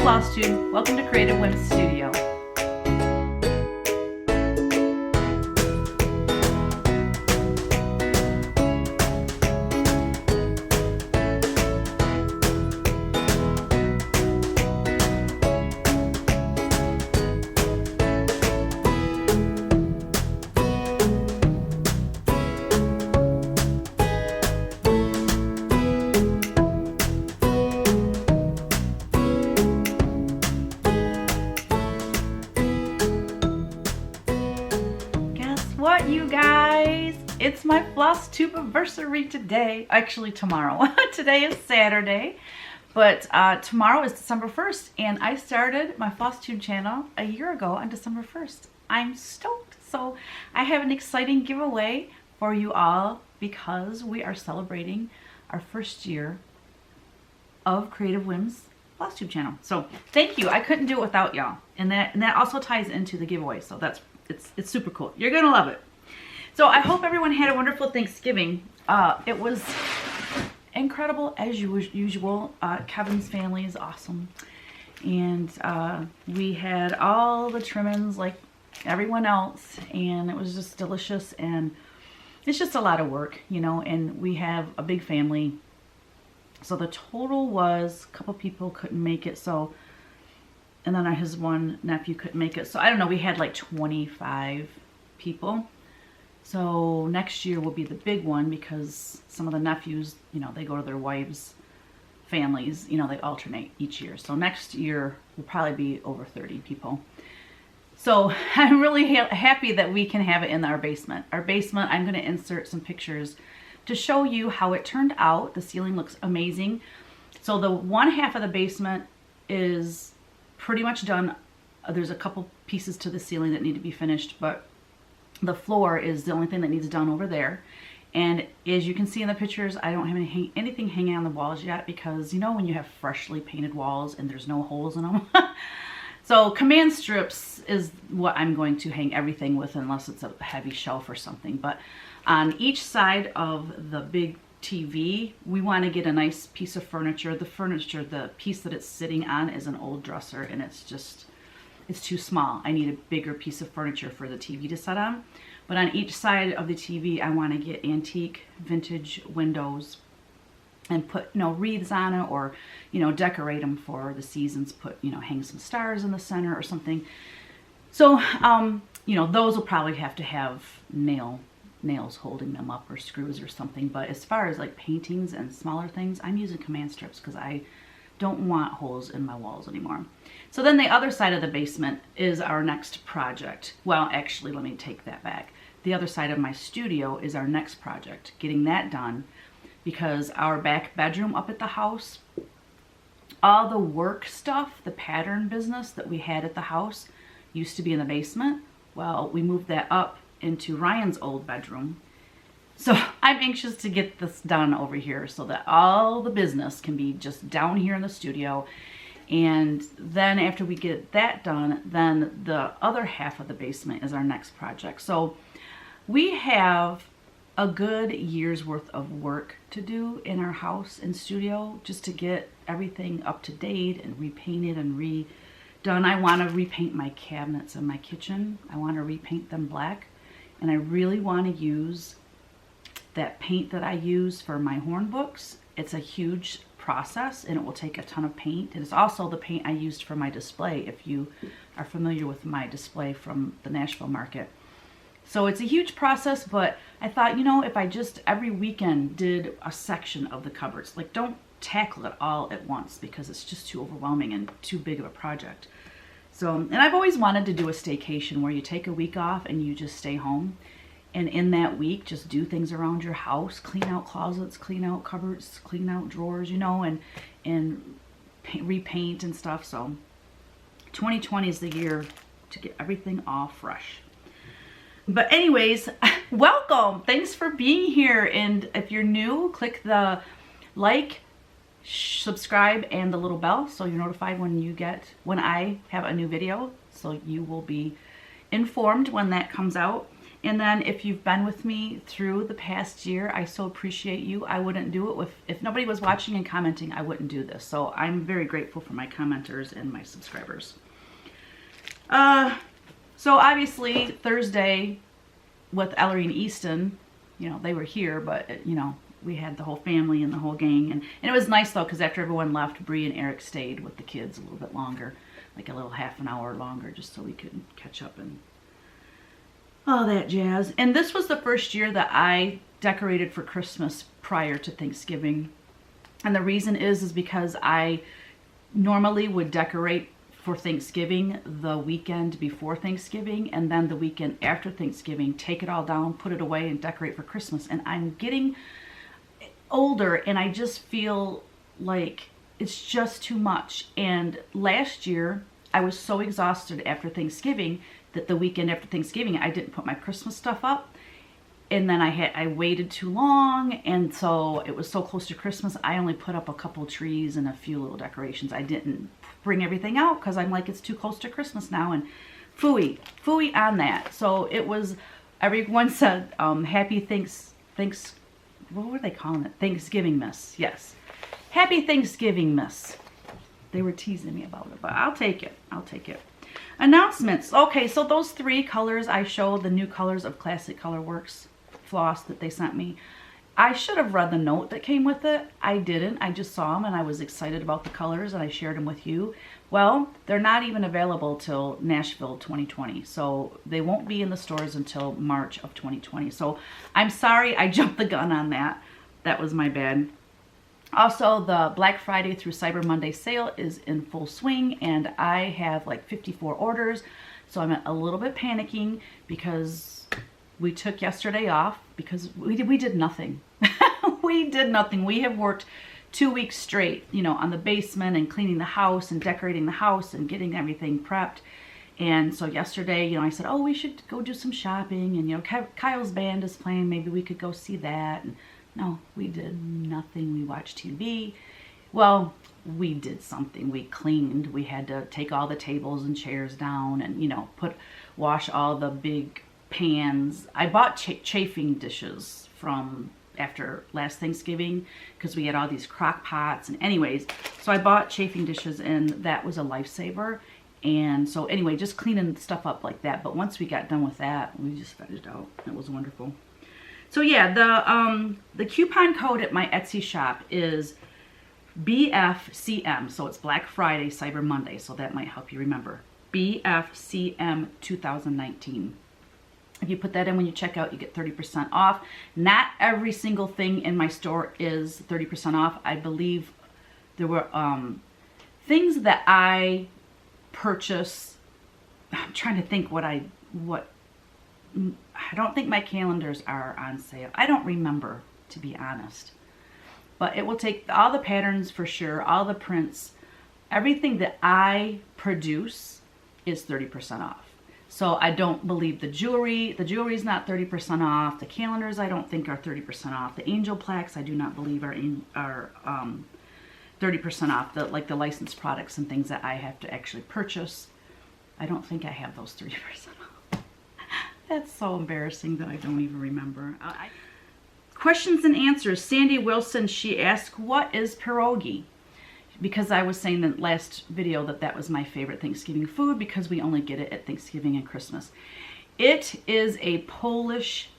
Flosstube. Welcome to Creative Whims Studio. What, you guys? It's my Flosstubaversary today. Actually, tomorrow. Today is Saturday, but tomorrow is December 1st, and I started my Flosstube channel a year ago on December 1st. I'm stoked. So I have an exciting giveaway for you all because we are celebrating our first year of Creative Whims Flosstube channel. So thank you. I couldn't do it without y'all, and that also ties into the giveaway. So it's super cool. You're gonna love it. So I hope everyone had a wonderful Thanksgiving. It was incredible as usual. Kevin's family is awesome, and we had all the trimmings like everyone else, and it was just delicious. And it's just a lot of work, you know. And we have a big family, so the total was a couple people couldn't make it. So. And then his one nephew couldn't make it. So I don't know, we had like 25 people. So next year will be the big one because some of the nephews, you know, they go to their wives' families, you know, they alternate each year. So next year will probably be over 30 people. So I'm really happy that we can have it in our basement. Our basement, I'm going to insert some pictures to show you how it turned out. The ceiling looks amazing. So the one half of the basement is pretty much done. There's a couple pieces to the ceiling that need to be finished, but the floor is the only thing that needs done over there. And as you can see in the pictures, I don't have anything hanging on the walls yet because, you know, when you have freshly painted walls and there's no holes in them. So command strips is what I'm going to hang everything with unless it's a heavy shelf or something. But on each side of the big TV, we want to get a nice piece of furniture. The piece that it's sitting on is an old dresser, and it's too small. I need a bigger piece of furniture for the TV to sit on. But on each side of the TV, I want to get antique vintage windows and put, you know, wreaths on it, or, you know, decorate them for the seasons. Put, you know, hang some stars in the center or something. So, you know, those will probably have to have nails holding them up or screws or something. But as far as like paintings and smaller things, I'm using command strips because I don't want holes in my walls anymore. So then the other side of the basement is our next project. Well, actually, let me take that back. The other side of my studio is our next project, getting that done, because our back bedroom up at the house, all the work stuff, the pattern business that we had at the house used to be in the basement. Well, we moved that up into Ryan's old bedroom. So I'm anxious to get this done over here so that all the business can be just down here in the studio. And then after we get that done, then the other half of the basement is our next project. So we have a good year's worth of work to do in our house and studio just to get everything up to date and repainted and redone. I want to repaint my cabinets in my kitchen. I want to repaint them black. And I really want to use that paint that I use for my horn books. It's a huge process and it will take a ton of paint. And it's also the paint I used for my display, if you are familiar with my display from the Nashville market. So it's a huge process, but I thought, you know, if I just every weekend did a section of the cupboards, like don't tackle it all at once because it's just too overwhelming and too big of a project. So, and I've always wanted to do a staycation where you take a week off and you just stay home. And in that week, just do things around your house, clean out closets, clean out cupboards, clean out drawers, you know, and repaint and stuff. So 2020 is the year to get everything all fresh. But anyways, welcome. Thanks for being here. And if you're new, click the like, subscribe, and the little bell so you're notified when I have a new video. So you will be informed when that comes out. And then if you've been with me through the past year, I so appreciate you. I wouldn't do it if nobody was watching and commenting, I wouldn't do this. So I'm very grateful for my commenters and my subscribers. So obviously Thursday with Ellery and Easton, you know, they were here, but you know, we had the whole family and the whole gang. And it was nice though, because after everyone left, Bree and Eric stayed with the kids a little bit longer, like a little half an hour longer, just so we could catch up and all that jazz. And this was the first year that I decorated for Christmas prior to Thanksgiving. And the reason is because I normally would decorate for Thanksgiving the weekend before Thanksgiving, and then the weekend after Thanksgiving, take it all down, put it away, and decorate for Christmas. And I'm getting older, and I just feel like it's just too much. And last year, I was so exhausted after Thanksgiving that the weekend after Thanksgiving, I didn't put my Christmas stuff up. And then I waited too long, and so it was so close to Christmas, I only put up a couple trees and a few little decorations. I didn't bring everything out because I'm like, it's too close to Christmas now, and phooey on that. So it was, everyone said, happy what were they calling it? Thanksgiving miss. Yes. Happy Thanksgiving miss. They were teasing me about it, but I'll take it. I'll take it. Announcements. Okay, so those 3 colors I showed, the new colors of Classic Colorworks floss that they sent me. I should have read the note that came with it. I didn't. I just saw them and I was excited about the colors and I shared them with you. Well, they're not even available till Nashville 2020. So they won't be in the stores until March of 2020. So I'm sorry I jumped the gun on that. That was my bad. Also, the Black Friday through Cyber Monday sale is in full swing, and I have like 54 orders. So I'm a little bit panicking because we took yesterday off because we did nothing. We did nothing. We have worked 2 weeks straight, you know, on the basement and cleaning the house and decorating the house and getting everything prepped. And so yesterday, you know, I said, oh, we should go do some shopping. And, you know, Kyle's band is playing. Maybe we could go see that. And no, we did nothing. We watched TV. Well, we did something. We cleaned. We had to take all the tables and chairs down and, you know, wash all the big pans. I bought chafing dishes from after last Thanksgiving because we had all these crock pots. And anyways, so I bought chafing dishes and that was a lifesaver. And so anyway, just cleaning stuff up like that. But once we got done with that, we just finished out. It was wonderful. So yeah, the coupon code at my Etsy shop is BFCM. So it's Black Friday, Cyber Monday. So that might help you remember. BFCM 2019. If you put that in when you check out, you get 30% off. Not every single thing in my store is 30% off. I believe there were things that I purchase. I'm trying to think what I don't think my calendars are on sale. I don't remember, to be honest. But it will take all the patterns for sure, all the prints, everything that I produce is 30% off. So I don't believe the jewelry is not 30% off. The calendars I don't think are 30% off. The angel plaques I do not believe are 30% off. Like the licensed products and things that I have to actually purchase. I don't think I have those 30% off. That's so embarrassing that I don't even remember. Questions and answers. Sandy Wilson, she asked, what is pierogi? Because I was saying in the last video that was my favorite Thanksgiving food because we only get it at Thanksgiving and Christmas. It is a Polish,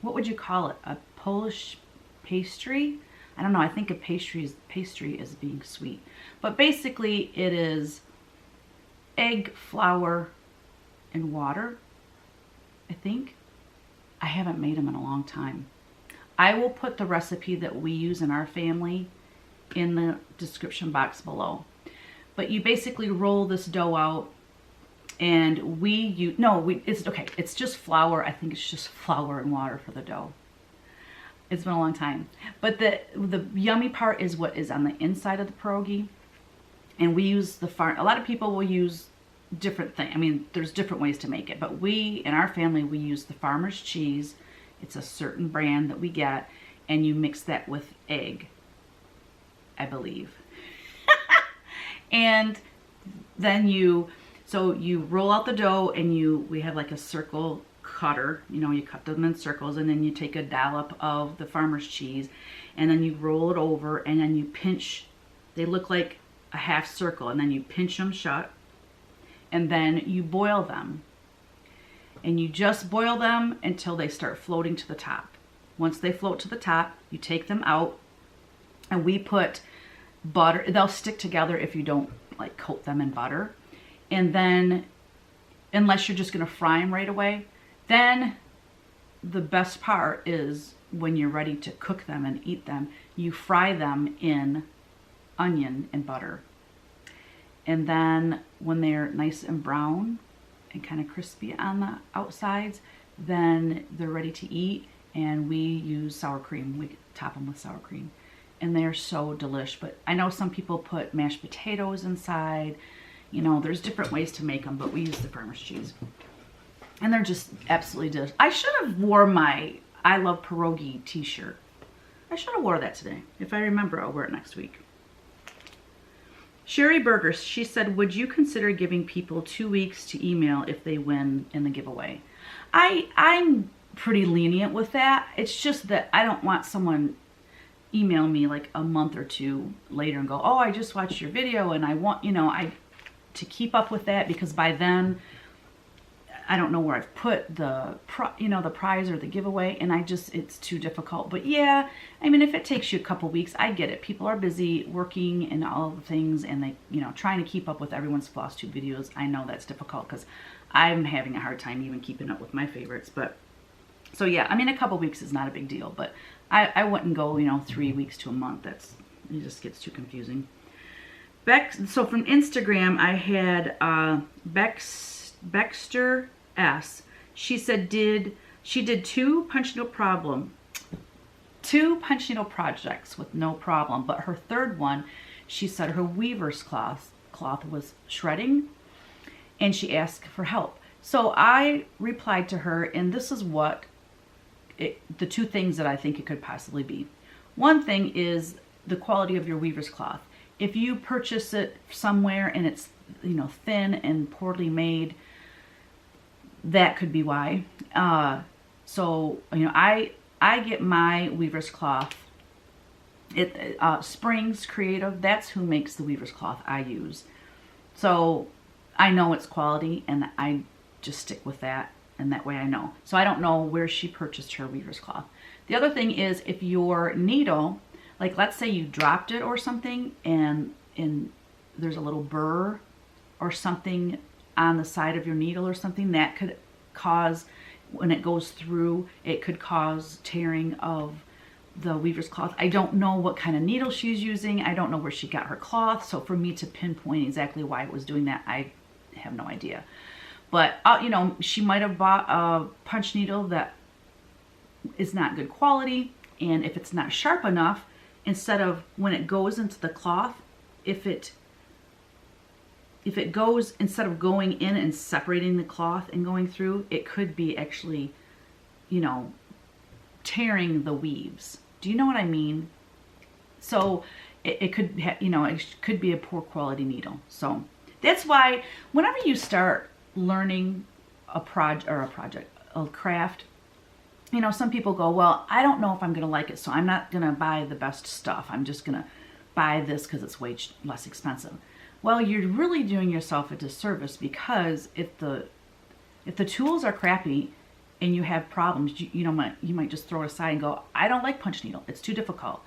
what would you call it? A Polish pastry? I don't know. I think a pastry is being sweet. But basically it is egg, flour, and water, I think. I haven't made them in a long time. I will put the recipe that we use in our family in the description box below. But you basically roll this dough out and it's just flour. I think it's just flour and water for the dough. It's been a long time. But the yummy part is what is on the inside of the pierogi. And we use a lot of people will use different things. I mean, there's different ways to make it, but we, in our family, we use the farmer's cheese. It's a certain brand that we get, and you mix that with egg, I believe. And then you roll out the dough and we have like a circle cutter. You know, you cut them in circles, and then you take a dollop of the farmer's cheese, and then you roll it over, and then you pinch. They look like a half circle, and then you pinch them shut, and then you boil them. And you just boil them until they start floating to the top. Once they float to the top, you take them out, and we put butter. They'll stick together if you don't like coat them in butter. And then, unless you're just going to fry them right away, then the best part is when you're ready to cook them and eat them, you fry them in onion and butter. And then when they're nice and brown and kind of crispy on the outsides, then they're ready to eat. And we use sour cream. We top them with sour cream. And they're so delish. But I know some people put mashed potatoes inside. You know, there's different ways to make them, but we use the farmer's cheese. And they're just absolutely delicious. I should have wore my I Love Pierogi t-shirt. I should have wore that today. If I remember, I'll wear it next week. Sherry Burgers, she said, would you consider giving people 2 weeks to email if they win in the giveaway? I'm pretty lenient with that. It's just that I don't want someone email me like a month or two later and go, oh, I just watched your video, and I want, you know, to keep up with that, because by then I don't know where I've put the prize or the giveaway, and it's too difficult. But yeah, I mean, if it takes you a couple weeks, I get it. People are busy working and all the things, and they, you know, trying to keep up with everyone's Flosstube videos. I know that's difficult because I'm having a hard time even keeping up with my favorites. But so yeah, I mean, a couple weeks is not a big deal, but I wouldn't go, you know, 3 weeks to a month. It just gets too confusing. So from Instagram, I had Bexter S. She said she did two punch needle projects with no problem, but her third one, she said her weaver's cloth was shredding, and she asked for help. So I replied to her, and this is what the two things that I think it could possibly be. One thing is the quality of your weaver's cloth. If you purchase it somewhere and it's, you know, thin and poorly made, that could be why. So, you know, I get my weaver's cloth. Springs Creative, that's who makes the weaver's cloth I use. So I know it's quality, and I just stick with that, and that way I know. So I don't know where she purchased her weaver's cloth. The other thing is, if your needle, like let's say you dropped it or something, and there's a little burr or something on the side of your needle or something, that could cause, when it goes through, it could cause tearing of the weaver's cloth. I don't know what kind of needle she's using. I don't know where she got her cloth. So for me to pinpoint exactly why it was doing that, I have no idea. But, you know, she might have bought a punch needle that is not good quality. And if it's not sharp enough, instead of when it goes into the cloth, if it goes, instead of going in and separating the cloth and going through, it could be actually, you know, tearing the weaves. Do you know what I mean? So it could, you know, it could be a poor quality needle. So that's why whenever you start learning a craft, you know, some people go, well, I don't know if I'm going to like it, so I'm not going to buy the best stuff. I'm just going to buy this because it's way less expensive. Well, you're really doing yourself a disservice, because if the tools are crappy and you have problems, you might just throw it aside and go, I don't like punch needle. It's too difficult.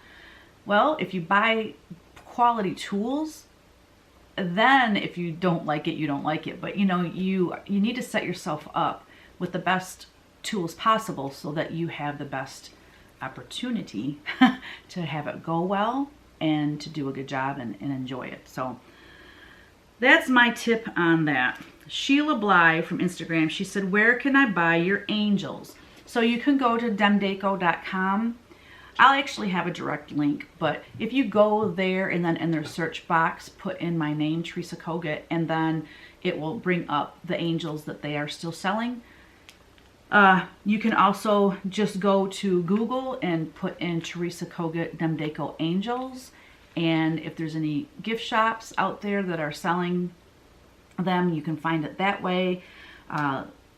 Well, if you buy quality tools, then if you don't like it, you don't like it. But you know, you need to set yourself up with the best tools possible so that you have the best opportunity to have it go well and to do a good job and enjoy it. So that's my tip on that. Sheila Bly from Instagram, she said, where can I buy your angels? So you can go to demdeco.com. I'll actually have a direct link, but if you go there and then in their search box, put in my name, Teresa Kogut, and then it will bring up the angels that they are still selling. You can also just go to Google and put in Teresa Kogut Demdeco Angels. And if there's any gift shops out there that are selling them, you can find it that way.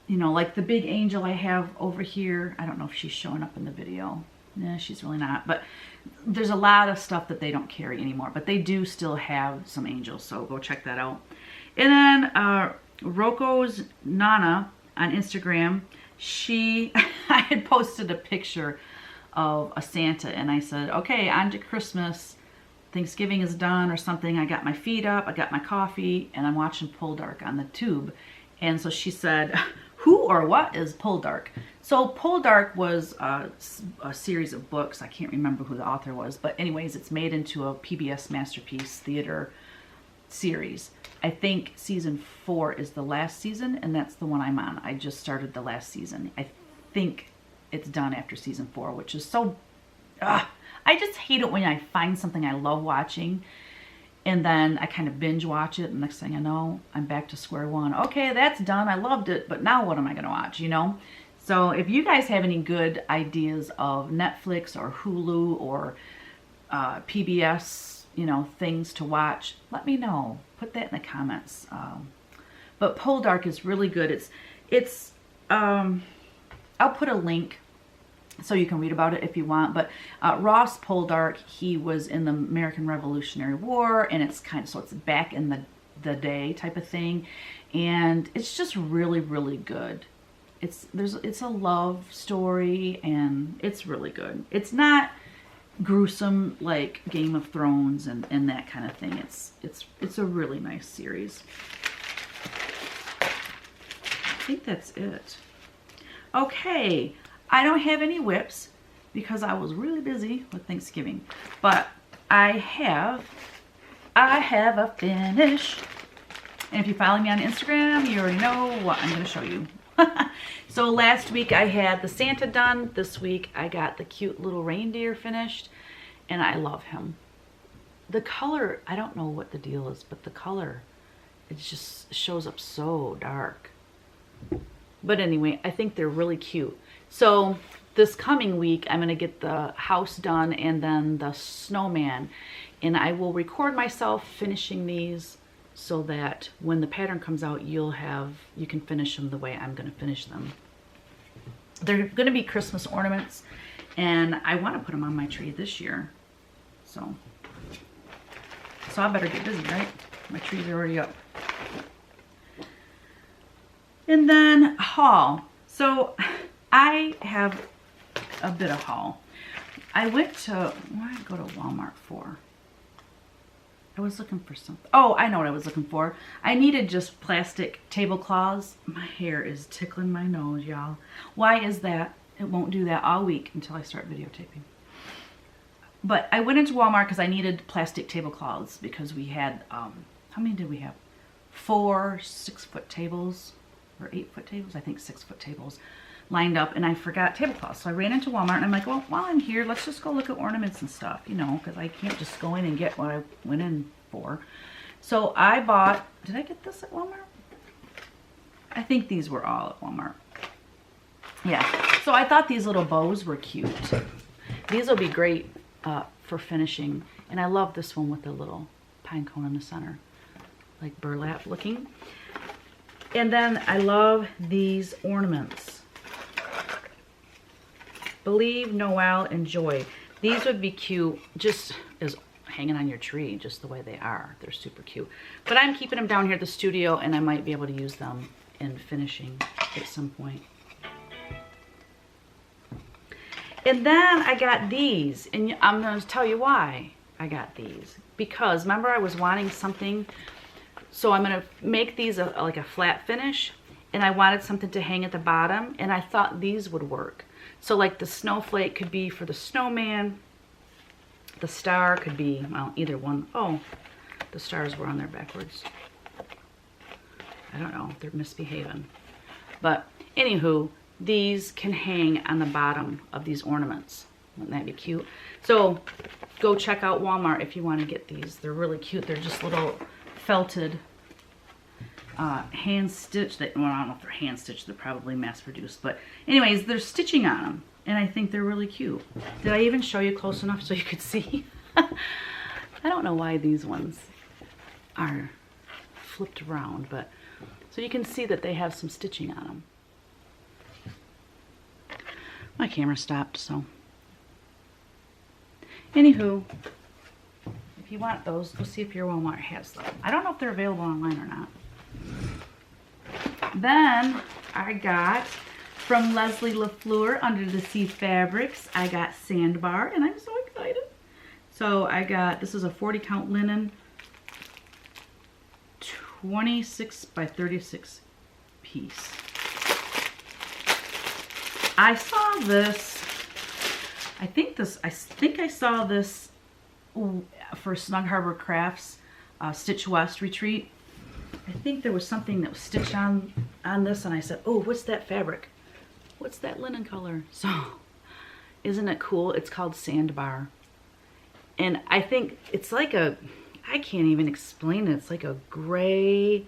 you know, like the big angel I have over here. I don't know if she's showing up in the video. Nah, she's really not. But there's a lot of stuff that they don't carry anymore. But they do still have some angels, so go check that out. And then Roko's Nana on Instagram, I had posted a picture of a Santa, and I said, okay, on to Christmas. Thanksgiving is done or something. I got my feet up, I got my coffee, and I'm watching Poldark on the tube. And so she said, who or what is Poldark? So Poldark was a series of books. I can't remember who the author was, but anyways, it's made into a PBS Masterpiece Theater series. I think season 4 is the last season, and that's the one I'm on. I just started the last season. I think it's done after season 4, which is so... I just hate it when I find something I love watching, and then I kind of binge watch it, and next thing I know, I'm back to square one. Okay, that's done. I loved it, but now what am I going to watch, you know? So if you guys have any good ideas of Netflix or Hulu or PBS, you know, things to watch, let me know. Put that in the comments. But Poldark is really good. I'll put a link so you can read about it if you want. But Ross Poldark, he was in the American Revolutionary War, and it's kind of, so it's back in the day type of thing, and it's just really, really good. It's a love story, and it's really good. It's not gruesome like Game of Thrones and that kind of thing. It's a really nice series. I think that's it. Okay, I don't have any whips because I was really busy with Thanksgiving, but I have a finish. And if you follow me on Instagram, you already know what I'm going to show you. So last week I had the Santa done. This week I got the cute little reindeer finished, and I love him. The color, I don't know what the deal is, but the color, it just shows up so dark. But anyway, I think they're really cute. So this coming week, I'm going to get the house done and then the snowman. And I will record myself finishing these so that when the pattern comes out, you can finish them the way I'm going to finish them. They're going to be Christmas ornaments, and I want to put them on my tree this year. So I better get busy, right? My trees are already up. And then haul. So I have a bit of haul. I went to, what did I go to Walmart for? I was looking for something. Oh, I know what I was looking for. I needed just plastic tablecloths. My hair is tickling my nose, y'all. Why is that? It won't do that all week until I start videotaping. But I went into Walmart because I needed plastic tablecloths because we had, how many did we have? 4 6-foot tables or 8-foot tables? I think 6-foot tables lined up, and I forgot tablecloths. So I ran into Walmart and I'm like, well, while I'm here, let's just go look at ornaments and stuff, you know, because I can't just go in and get what I went in for. So I bought, did I get this at Walmart? I think these were all at Walmart. Yeah, so I thought these little bows were cute. These will be great for finishing. And I love this one with the little pine cone in the center, like burlap looking. And then I love these ornaments. Believe, Noel, and Joy. These would be cute just as hanging on your tree, just the way they are. They're super cute. But I'm keeping them down here at the studio, and I might be able to use them in finishing at some point. And then I got these, and I'm going to tell you why I got these. Because remember, I was wanting something, so I'm going to make these like a flat finish, and I wanted something to hang at the bottom, and I thought these would work. So like the snowflake could be for the snowman. The star could be, well, either one. Oh, the stars were on there backwards. I don't know, they're misbehaving. But anywho, these can hang on the bottom of these ornaments. Wouldn't that be cute? So go check out Walmart if you want to get these. They're really cute. They're just little felted hand stitched. Well, I don't know if they're hand stitched. They're probably mass produced. But anyways, there's stitching on them, and I think they're really cute. Did I even show you close enough so you could see? I don't know why these ones are flipped around, but so you can see that they have some stitching on them. My camera stopped, so. Anywho, if you want those, go see if your Walmart has them. I don't know if they're available online or not. Then I got from Leslie LaFleur Under the Sea Fabrics, I got Sandbar, and I'm so excited. So I got, this is a 40 count linen, 26 by 36 piece. I saw this, I think I saw this for Snug Harbor Crafts Stitch West retreat. I think there was something that was stitched on this, and I said, oh, what's that fabric? What's that linen color? So, isn't it cool? It's called Sandbar. And I think it's like a, I can't even explain it. It's like a gray,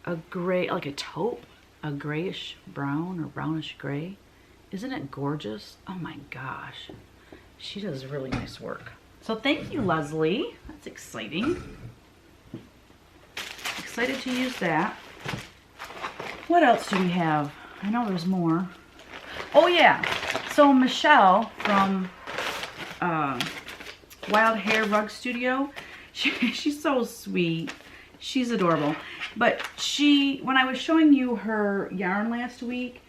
like a taupe, a grayish brown or brownish gray. Isn't it gorgeous? Oh my gosh. She does really nice work. So thank you, Leslie. That's exciting. Excited to use that. What else do we have? I know there's more. Oh yeah, so Michelle from Wild Hair Rug Studio, she's so sweet. She's adorable. But when I was showing you her yarn last week,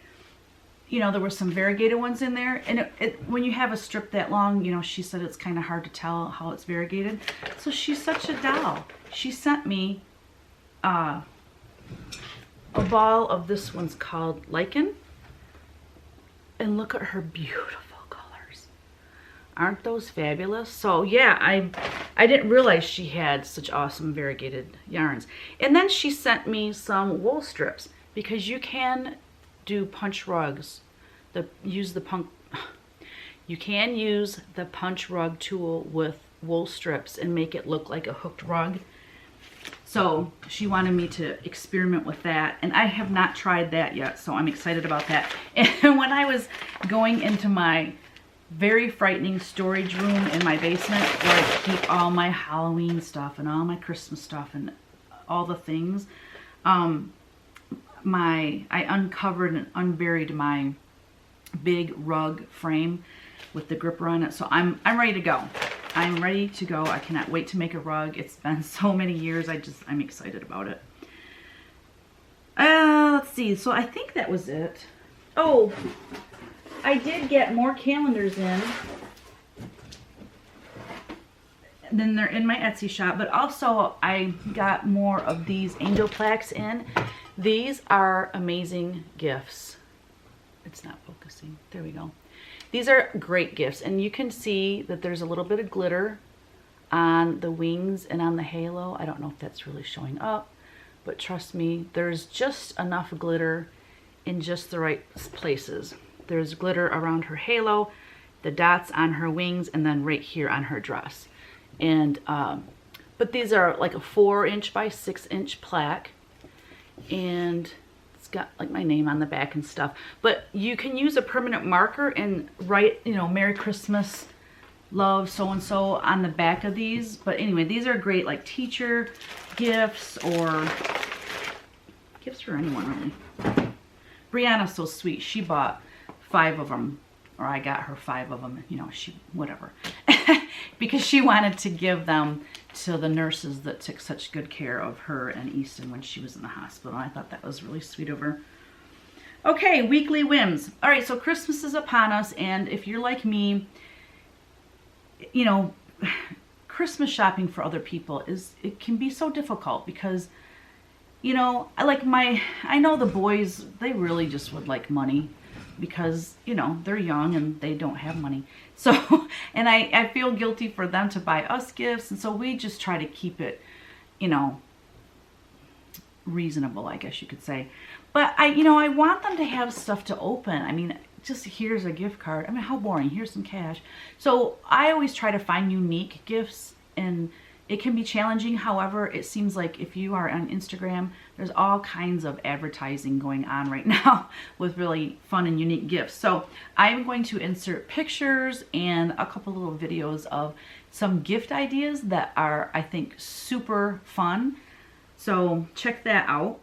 you know, there were some variegated ones in there. And when you have a strip that long, you know, she said it's kind of hard to tell how it's variegated. So she's such a doll. She sent me a ball of this one's called Lichen. And look at her beautiful colors. Aren't those fabulous? So yeah, I didn't realize she had such awesome variegated yarns. And then she sent me some wool strips, because you can do punch rugs. You can use the punch rug tool with wool strips and make it look like a hooked rug. So she wanted me to experiment with that, and I have not tried that yet, so I'm excited about that. And when I was going into my very frightening storage room in my basement, where I keep all my Halloween stuff and all my Christmas stuff and all the things, I uncovered and unburied my big rug frame with the gripper on it. So I'm ready to go. I'm ready to go. I cannot wait to make a rug. It's been so many years. I'm excited about it. Let's see. So I think that was it. Oh, I did get more calendars in. Then they're in my Etsy shop, but also I got more of these angel plaques in. These are amazing gifts. It's not focusing. There we go. These are great gifts, and you can see that there's a little bit of glitter on the wings and on the halo. I don't know if that's really showing up, but trust me, there's just enough glitter in just the right places. There's glitter around her halo, the dots on her wings, and then right here on her dress. And but these are like a 4" by 6" plaque, and it's got like my name on the back and stuff. But you can use a permanent marker and write, you know, Merry Christmas, love so and so on the back of these. But anyway, these are great like teacher gifts or gifts for anyone really. Brianna's so sweet. She bought 5 of them, or I got her 5 of them, you know, whatever. Because she wanted to give them to the nurses that took such good care of her and Easton when she was in the hospital. I thought that was really sweet of her. Okay, weekly whims. All right, so Christmas is upon us, and if you're like me, you know, Christmas shopping for other people it can be so difficult because, you know, I know the boys, they really just would like money because, you know, they're young and they don't have money. So, and I feel guilty for them to buy us gifts, and so we just try to keep it, you know, reasonable, I guess you could say. But you know, I want them to have stuff to open. I mean, just here's a gift card. I mean, how boring. Here's some cash. So I always try to find unique gifts, and it can be challenging. However, it seems like if you are on Instagram, there's all kinds of advertising going on right now with really fun and unique gifts. So I'm going to insert pictures and a couple little videos of some gift ideas that are, I think, super fun. So check that out.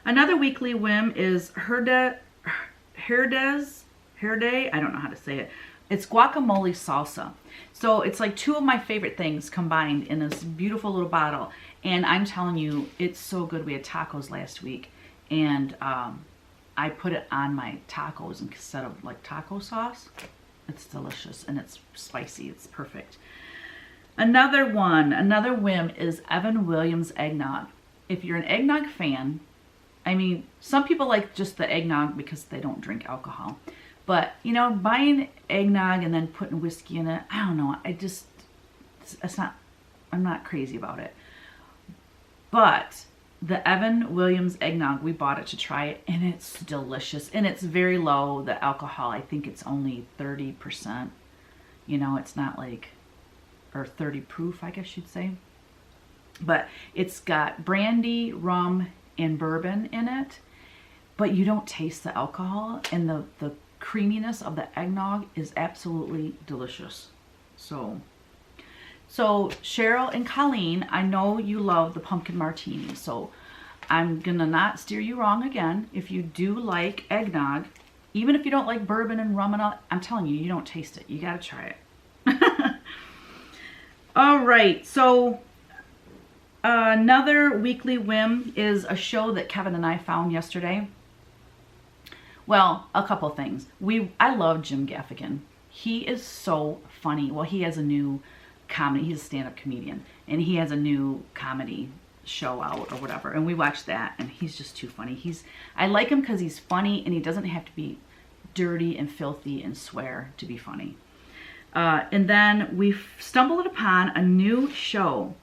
Another weekly whim is Herde, I don't know how to say it. It's guacamole salsa. So it's like two of my favorite things combined in this beautiful little bottle. And I'm telling you, it's so good. We had tacos last week, and I put it on my tacos instead of like taco sauce. It's delicious and it's spicy. It's perfect. Another whim is Evan Williams eggnog. If you're an eggnog fan, I mean, some people like just the eggnog because they don't drink alcohol. But, you know, buying eggnog and then putting whiskey in it, I don't know. I'm not crazy about it. But the Evan Williams eggnog, we bought it to try it, and it's delicious. And it's very low, the alcohol. I think it's only 30%. You know, it's not like, or 30 proof, I guess you'd say. But it's got brandy, rum, and bourbon in it. But you don't taste the alcohol, and the creaminess of the eggnog is absolutely delicious. So Cheryl and Colleen, I know you love the pumpkin martini, so I'm gonna not steer you wrong again. If you do like eggnog, even if you don't like bourbon and rum and all, I'm telling you, you don't taste it. You gotta try it. All right, so another weekly whim is a show that Kevin and I found yesterday. Well, a couple things. I love Jim Gaffigan. He is so funny. Well, he has a new comedy. He's a stand-up comedian, and he has a new comedy show out or whatever. And we watched that, and he's just too funny. I like him because he's funny, and he doesn't have to be dirty and filthy and swear to be funny. And then we stumbled upon a new show.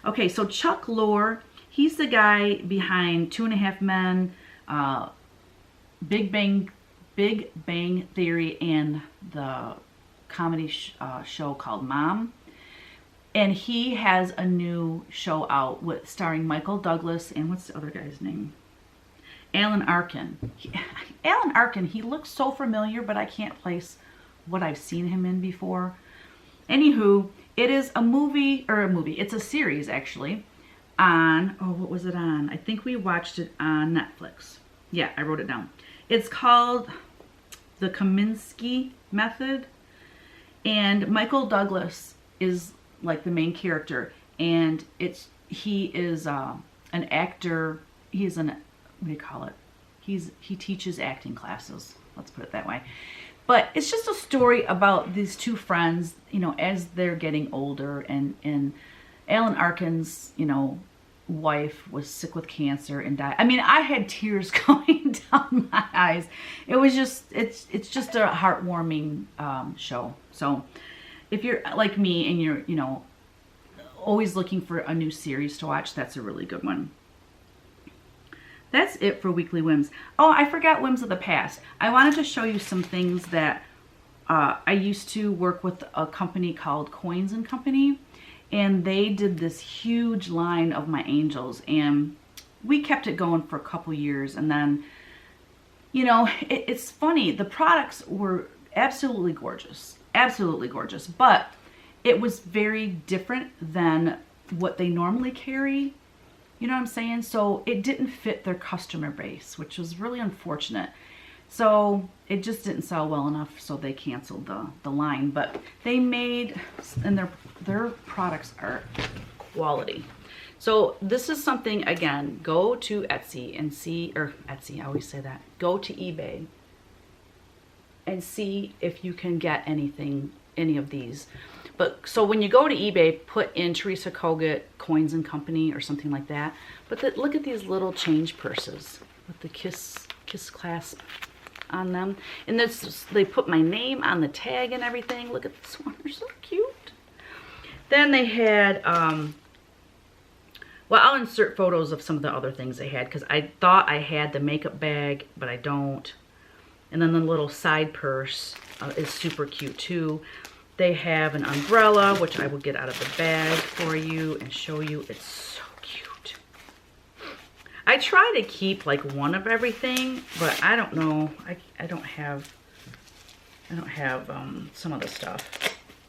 Okay, so Chuck Lorre, he's the guy behind 2.5 Men, Big Bang Theory, and the comedy show called Mom. And he has a new show out starring Michael Douglas and what's the other guy's name? Alan Arkin. Alan Arkin, he looks so familiar, but I can't place what I've seen him in before. Anywho, it is it's a series actually on, what was it on? I think we watched it on Netflix. Yeah, I wrote it down. It's called The Kominsky Method, and Michael Douglas is like the main character, and he is an actor. He's what do you call it? He teaches acting classes. Let's put it that way. But it's just a story about these two friends, you know, as they're getting older, and Alan Arkin's, you know, wife was sick with cancer and died. I mean, I had tears going down my eyes. It was just, it's just a heartwarming show. So if you're like me and you're, you know, always looking for a new series to watch, that's a really good one. That's it for weekly whims. Oh, I forgot whims of the past. I wanted to show you some things that I used to work with a company called Coins and Company. And they did this huge line of my angels, and we kept it going for a couple years. And then, you know, it's funny. The products were absolutely gorgeous, but it was very different than what they normally carry. You know what I'm saying? So it didn't fit their customer base, which was really unfortunate. So it just didn't sell well enough, so they canceled the line. But they made, and their products are quality. So this is something, again, go to Etsy and see, or Etsy, I always say that. Go to eBay and see if you can get any of these. But so when you go to eBay, put in Teresa Kogut Coins and Company or something like that. But look at these little change purses with the kiss clasp on them, and they put my name on the tag and everything. Look at this one, they're so cute. Then they had well, I'll insert photos of some of the other things they had, because I thought I had the makeup bag, but I don't. And then the little side purse is super cute too. They have an umbrella, which I will get out of the bag for you and show you. It's so cute. I try to keep like one of everything, but I don't know. I don't have some of the stuff.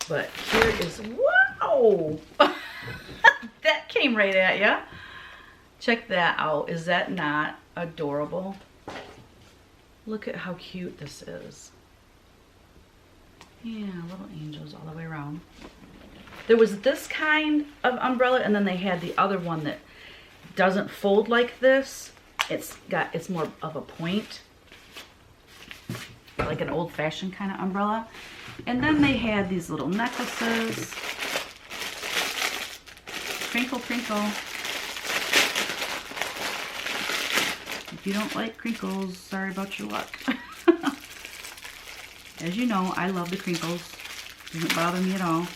But here is, wow! That came right at ya. Check that out. Is that not adorable? Look at how cute this is. Yeah, little angels all the way around. There was this kind of umbrella, and then they had the other one that doesn't fold like this. It's more of a point, like an old-fashioned kind of umbrella. And then they had these little necklaces. Crinkle, crinkle. If you don't like crinkles, sorry about your luck. As you know, I love the crinkles. Doesn't bother me at all.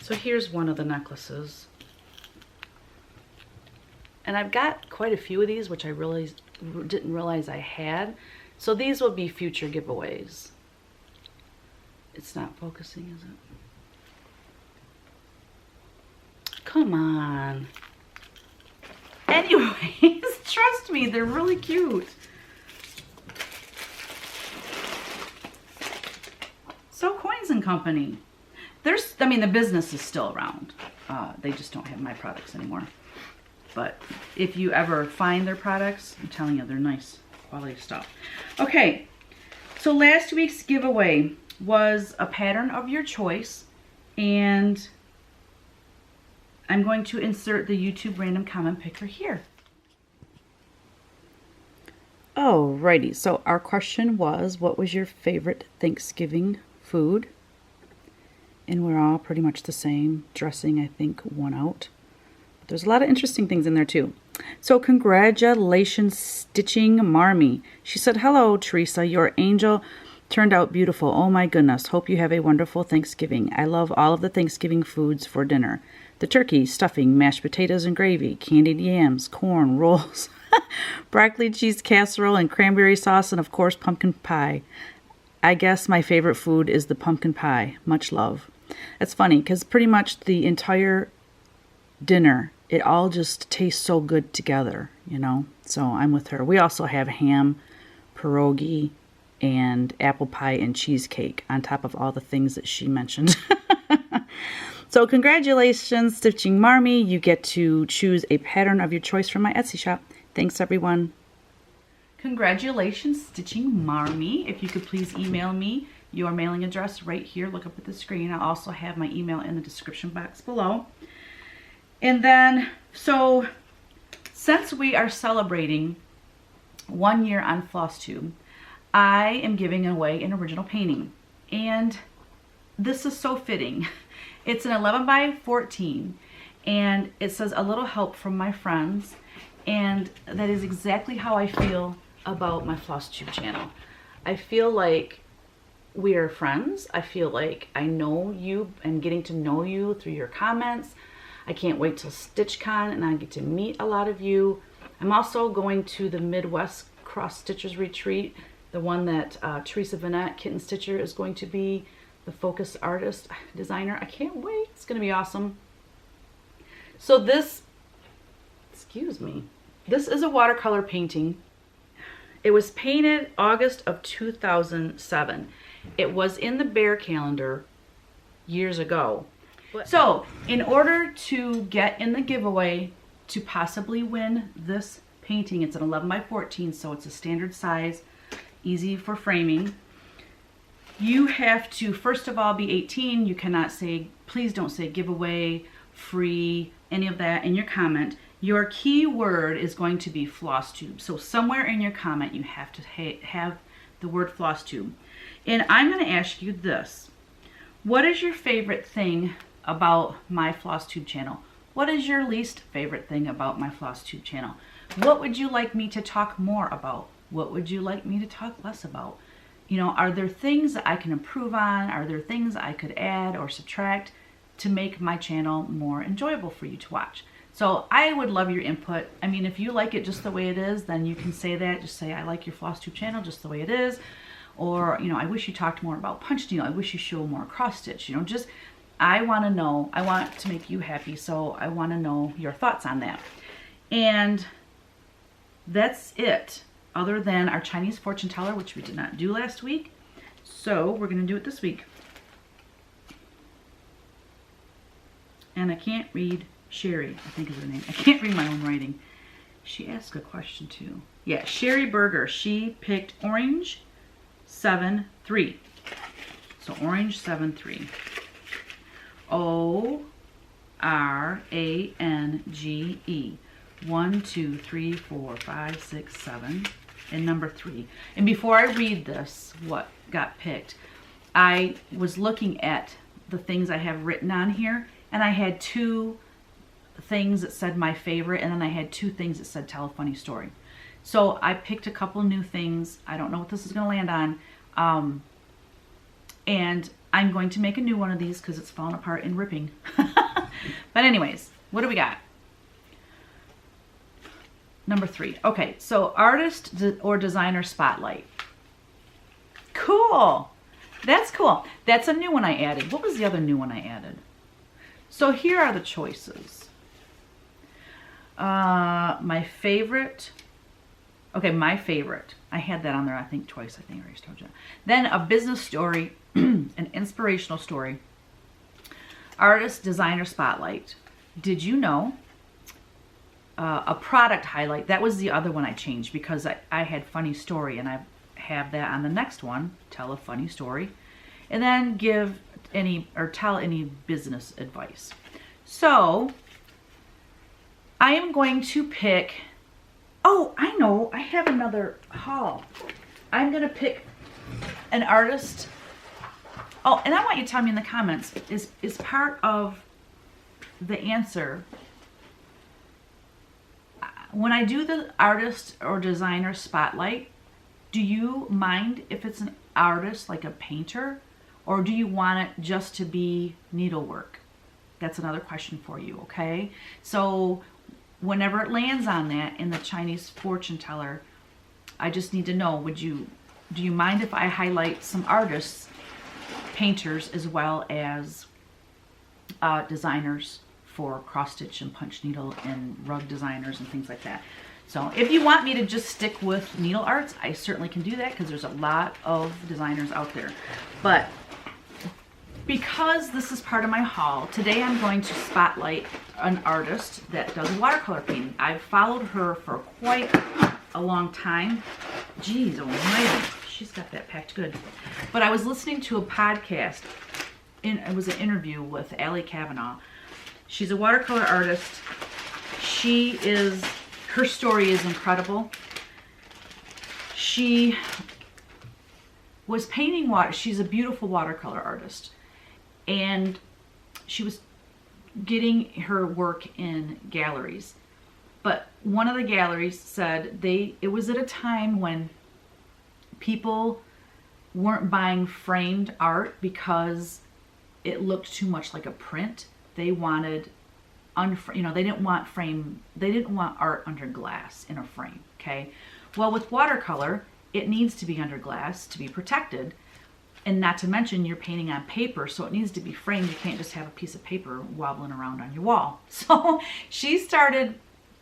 So here's one of the necklaces. And I've got quite a few of these, which I really didn't realize I had. So these will be future giveaways. It's not focusing, is it? Come on. Anyways, trust me, they're really cute. So Coins and Company. I mean, the business is still around. They just don't have my products anymore. But if you ever find their products, I'm telling you, they're nice quality stuff. Okay, so last week's giveaway was a pattern of your choice, and I'm going to insert the YouTube random comment picker here. Alrighty, so our question was, what was your favorite Thanksgiving food? And we're all pretty much the same. Dressing, I think, won out. But there's a lot of interesting things in there too. So congratulations, Stitching Marmy. She said, hello, Teresa. Your angel turned out beautiful. Oh my goodness. Hope you have a wonderful Thanksgiving. I love all of the Thanksgiving foods for dinner. The turkey, stuffing, mashed potatoes and gravy, candied yams, corn, rolls, broccoli cheese casserole, and cranberry sauce, and of course pumpkin pie. I guess my favorite food is the pumpkin pie. Much love. That's funny because pretty much the entire dinner, it all just tastes so good together, you know. So I'm with her. We also have ham, pierogi, and apple pie and cheesecake on top of all the things that she mentioned. So congratulations, Stitching Marmy. You get to choose a pattern of your choice from my Etsy shop. Thanks, everyone. Congratulations, Stitching Marmy. If you could please email me your mailing address right here. Look up at the screen. I'll also have my email in the description box below. And then, so since we are celebrating 1 year on Flosstube, I am giving away an original painting. And this is so fitting. It's an 11 by 14, and it says, a little help from my friends. And that is exactly how I feel about my Flosstube channel. I feel like we are friends. I feel like I know you and getting to know you through your comments. I can't wait till StitchCon and I get to meet a lot of you. I'm also going to the Midwest Cross Stitchers Retreat, the one that Teresa Vanette, Kitten Stitcher, is going to be the focus artist, designer. I can't wait. It's going to be awesome. So this, excuse me, this is a watercolor painting. It was painted August of 2007. It was in the Bear calendar years ago. So in order to get in the giveaway to possibly win this painting, it's an 11 by 14, so it's a standard size, easy for framing. You have to, first of all, be 18. You cannot say, please don't say giveaway, free, any of that in your comment. Your key word is going to be Flosstube. So somewhere in your comment, you have to have the word Flosstube. And I'm going to ask you this. What is your favorite thing about my Flosstube channel? What is your least favorite thing about my Flosstube channel? What would you like me to talk more about? What would you like me to talk less about? You know, are there things that I can improve on? Are there things I could add or subtract to make my channel more enjoyable for you to watch? So I would love your input. I mean, if you like it just the way it is, then you can say that. Just say, I like your Flosstube channel just the way it is. Or, you know, I wish you talked more about punch needle. I wish you show more cross stitch. You know, just, I want to know. I want to make you happy. So I want to know your thoughts on that. And that's it. Other than our Chinese fortune teller, which we did not do last week. So we're going to do it this week. And I can't read Sherry, I think is her name. I can't read my own writing. She asked a question too. Yeah, Sherry Berger. She picked orange 7-3. So orange 7-3. ORANGE. 1, 2, 3, 4, 5, 6, 7, and number 3. And before I read this, what got picked, I was looking at the things I have written on here, and I had 2 things that said my favorite, and then I had 2 things that said tell a funny story. So I picked a couple new things. I don't know what this is going to land on. And I'm going to make a new one of these because it's falling apart and ripping. But anyways, what do we got? Number 3. Okay, so artist or designer spotlight. Cool. That's cool. That's a new one I added. What was the other new one I added? So here are the choices. My favorite. Okay, my favorite. I had that on there, I think, twice. I think I already told you. Then a business story, an inspirational story. Artist, designer spotlight. Did you know? A product highlight. That was the other one I changed because I had funny story, and I have that on the next one. Tell a funny story, and then give any or tell any business advice. So I am going to pick. Oh, I know. I have another haul. I'm going to pick an artist. Oh, and I want you to tell me in the comments, is part of the answer. When I do the artist or designer spotlight, do you mind if it's an artist, like a painter, or do you want it just to be needlework? That's another question for you, okay? So whenever it lands on that in the Chinese fortune teller, I just need to know, do you mind if I highlight some artists, painters, as well as designers for cross stitch and punch needle and rug designers and things like that. So if you want me to just stick with needle arts, I certainly can do that because there's a lot of designers out there. But because this is part of my haul, today I'm going to spotlight an artist that does watercolor painting. I've followed her for quite a long time. Geez, almighty, she's got that packed good. But I was listening to a podcast, it was an interview with Allie Kavanaugh. She's a watercolor artist. Her story is incredible. She was painting water. She's a beautiful watercolor artist. And she was getting her work in galleries. But one of the galleries said it was at a time when people weren't buying framed art because it looked too much like a print. They wanted, they didn't want art under glass in a frame, okay? Well, with watercolor, it needs to be under glass to be protected. And not to mention, you're painting on paper, so it needs to be framed. You can't just have a piece of paper wobbling around on your wall. So she started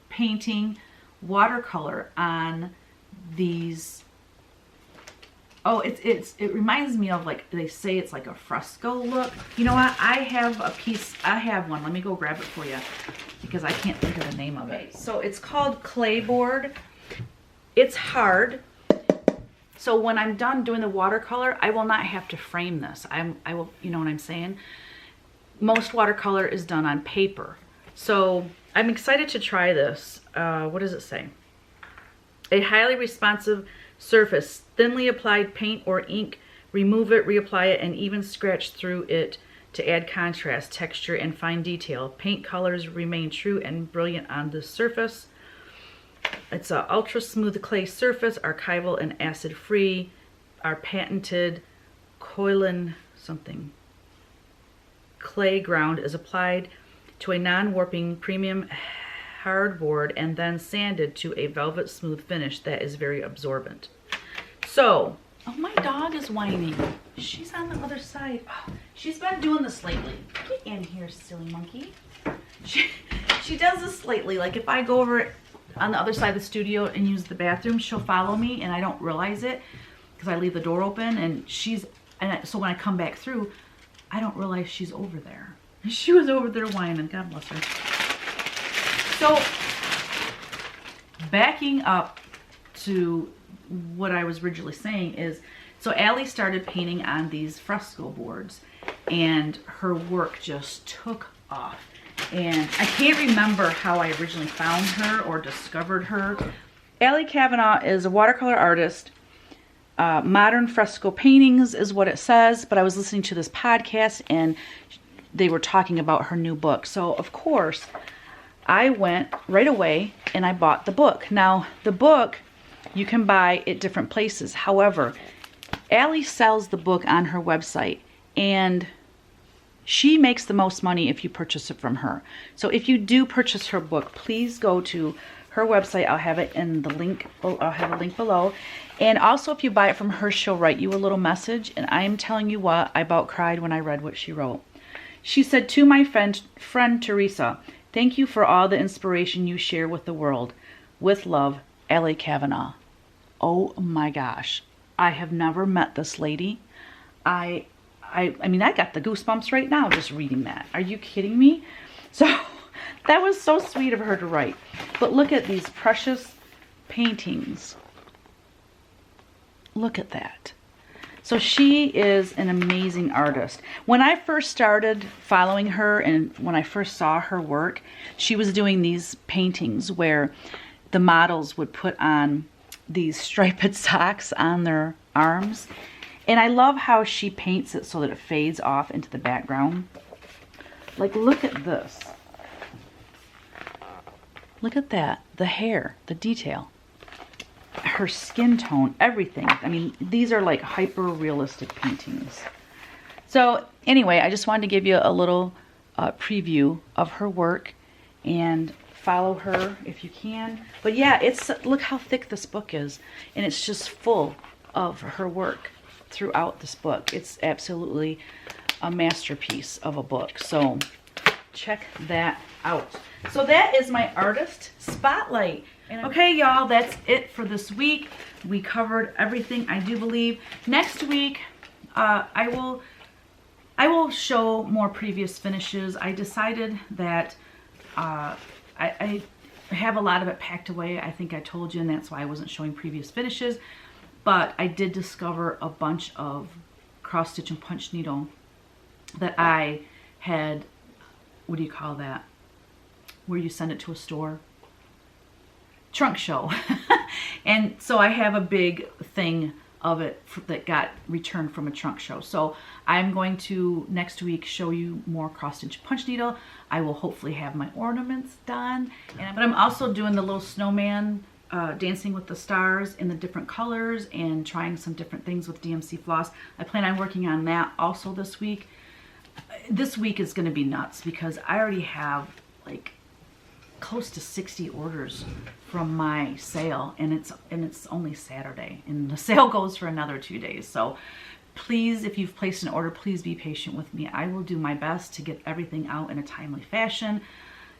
painting watercolor on these. Oh, it reminds me of, like, they say it's like a fresco look. You know what? I have one. Let me go grab it for you because I can't think of the name of it. So it's called Clayboard. It's hard. So when I'm done doing the watercolor, I will not have to frame this. I will, you know what I'm saying? Most watercolor is done on paper. So I'm excited to try this. What does it say? A highly responsive surface, thinly applied paint or ink, remove it, reapply it, and even scratch through it to add contrast, texture, and fine detail. Paint colors remain true and brilliant on the surface. It's an ultra smooth clay surface, archival and acid free. Our patented Koilin clay ground is applied to a non-warping premium hardboard and then sanded to a velvet smooth finish that is very absorbent. So, oh, my dog is whining. She's on the other side. Oh, she's been doing this lately. Get in here, silly monkey. She does this lately. Like, if I go over on the other side of the studio and use the bathroom, she'll follow me and I don't realize it because I leave the door open, and so when I come back through, I don't realize she's over there. She was over there whining. God bless her. So backing up to what I was originally saying is, so Allie started painting on these fresco boards and her work just took off. And I can't remember how I originally found her or discovered her. Allie Kavanaugh is a watercolor artist. Modern fresco paintings is what it says, but I was listening to this podcast and they were talking about her new book. So of course I went right away and I bought the book. Now the book you can buy at different places. However, Allie sells the book on her website and she makes the most money if you purchase it from her. So if you do purchase her book, please go to her website. I'll have it in the link. I'll have a link below. And also if you buy it from her, she'll write you a little message. And I am telling you what, I about cried when I read what she wrote. She said, "To my friend Teresa, thank you for all the inspiration you share with the world. With love, Allie Kavanaugh." Oh my gosh. I have never met this lady. I mean, I got the goosebumps right now just reading that. Are you kidding me? So that was so sweet of her to write. But look at these precious paintings. Look at that. So she is an amazing artist. When I first started following her and when I first saw her work, she was doing these paintings where the models would put on these striped socks on their arms. And I love how she paints it so that it fades off into the background. Like, look at this. Look at that. The hair, the detail, her skin tone, everything. I mean, these are like hyper realistic paintings. So anyway, I just wanted to give you a little preview of her work and follow her if you can. But yeah, look how thick this book is. And it's just full of her work throughout this book. It's absolutely a masterpiece of a book. So check that out. So that is my artist spotlight. Okay, y'all, that's it for this week. We covered everything, I do believe. Next week, I will show more previous finishes. I decided that I have a lot of it packed away. I think I told you, and that's why I wasn't showing previous finishes. But I did discover a bunch of cross stitch and punch needle that I had, what do you call that? Where you send it to a store? Trunk show. And so I have a big thing of it that got returned from a trunk show. So I'm going to next week show you more cross stitch punch needle. I will hopefully have my ornaments done. But I'm also doing the little snowman dancing with the stars in the different colors and trying some different things with DMC floss. I plan on working on that also this week. This week is going to be nuts because I already have like close to 60 orders from my sale, and it's only Saturday, and the sale goes for another 2 days. So please, if you've placed an order, please be patient with me. I will do my best to get everything out in a timely fashion.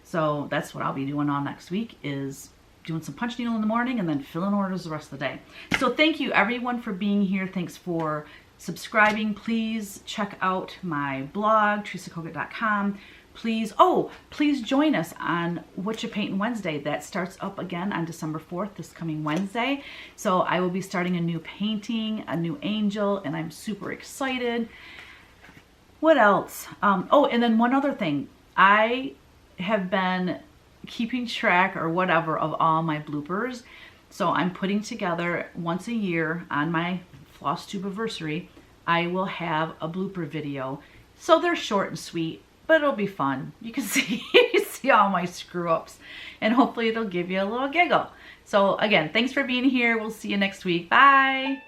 So that's what I'll be doing all next week, is doing some punch needle in the morning and then filling orders the rest of the day. So thank you everyone for being here. Thanks for subscribing. Please check out my blog, teresakogut.com. Please join us on What You Paintin' Wednesday. That starts up again on December 4th, this coming Wednesday. So I will be starting a new painting, a new angel, and I'm super excited. What else? Oh, and then one other thing. I have been keeping track or whatever of all my bloopers. So I'm putting together once a year on my Flosstubaversary, I will have a blooper video. So they're short and sweet, but it'll be fun. You can see, all my screw ups, and hopefully it'll give you a little giggle. So again, thanks for being here. We'll see you next week. Bye.